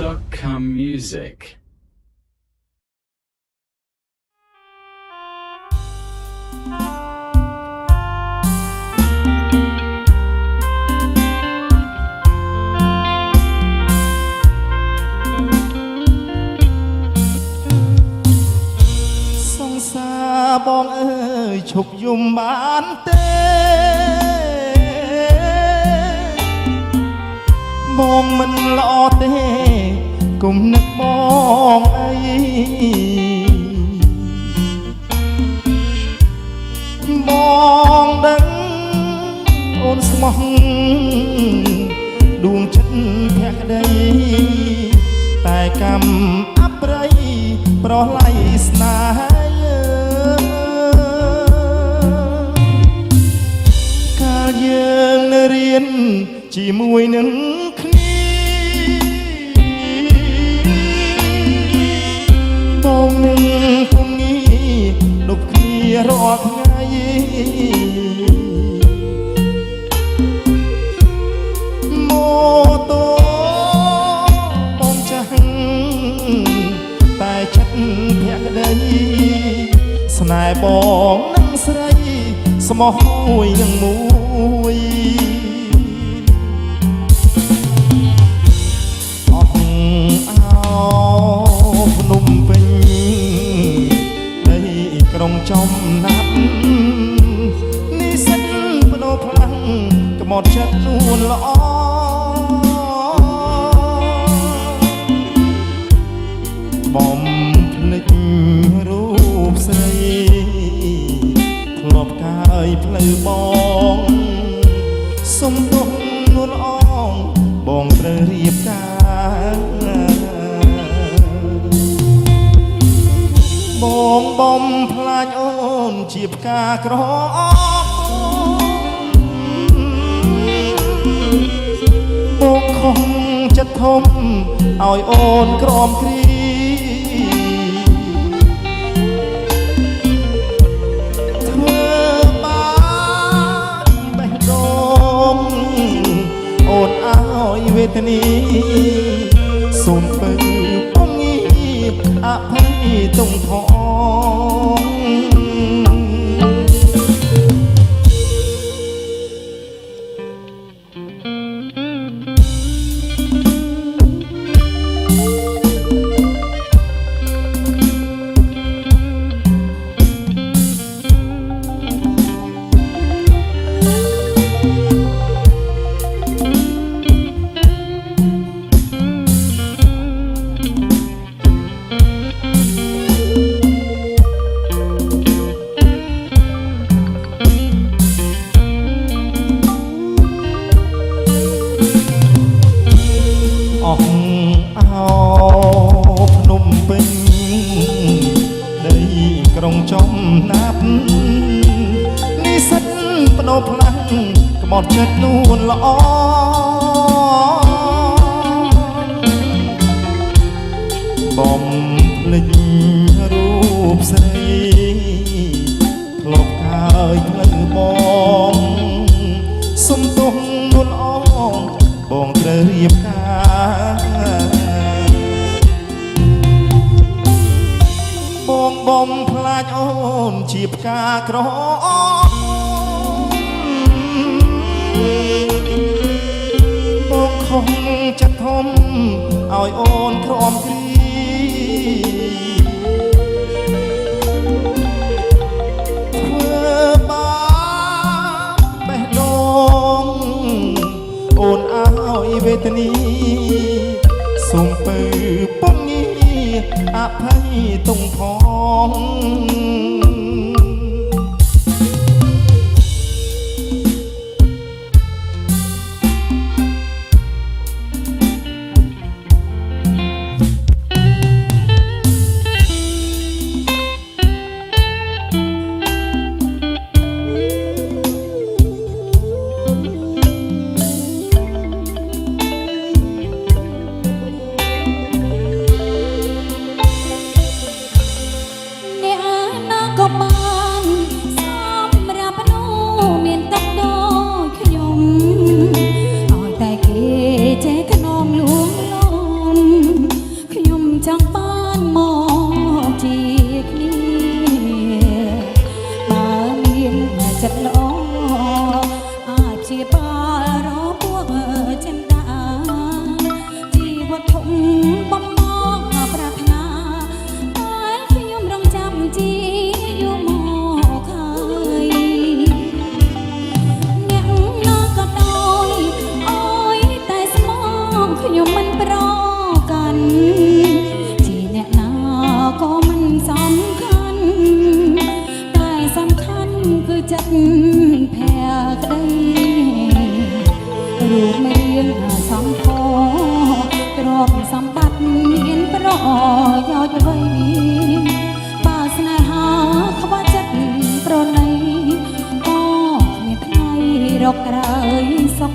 Soca Music. បងអើយឈប់យំបានទេបងមិនល្អទេគុំនឹកបងអីបងដឹងអូនស្មោះដួងចិត្តភក្តីតែកម្មអប្រិយប្រឡ័យស្នេហ៍យើងនៅរៀនជាមួយនឹងគ្នាបងនឹងពុំងាដប់គ្នារាល់ថ្ងៃម៉ូតូបងចាស់តែចិត្តភក្តីស្នេហ៍បងនឹងស្រីស្មោះមួយនឹងមួយអស់អោភ្នំពេញនៃក្រុងចំណាប់នេះសិនបដោផ្លាំងក្បត់ចិត្តនួនល្អបំភ្លេចរូបស្រីធ្លាប់កាយផ្លូវបងសុំទោសនួនអងបងត្រូវរៀបការបងបំផ្លាញអូនជាផ្កាក្របងខំចិត្តធំឲ្យអូនក្រំគ្រីវេទនីសូមបើបងងៀបអភ័យទុំផងក្រុងចំណាប់នេះសិតបដោផ្លាំងក្បត់ចិត្តនួនល្អបំភ្លេចរូបស្រីធ្លាប់កាយផ្លូវបងសុំទោសនួនអងបងត្រូវរៀបការបងបំផ្លាញអូនជាផ្កាក្របងខំចិត្តធំឲ្យអូនក្រំគ្រីធ្វើបាបបេះដូងអូនឲ្យវេទនីសូមបើបងងាអភ័យទុំផងអ្នកណា អ្វីបើស្នេហាខ្វះចិត្តប្រណីក៏គ្មានថ្ងៃរកក្រោយសុខ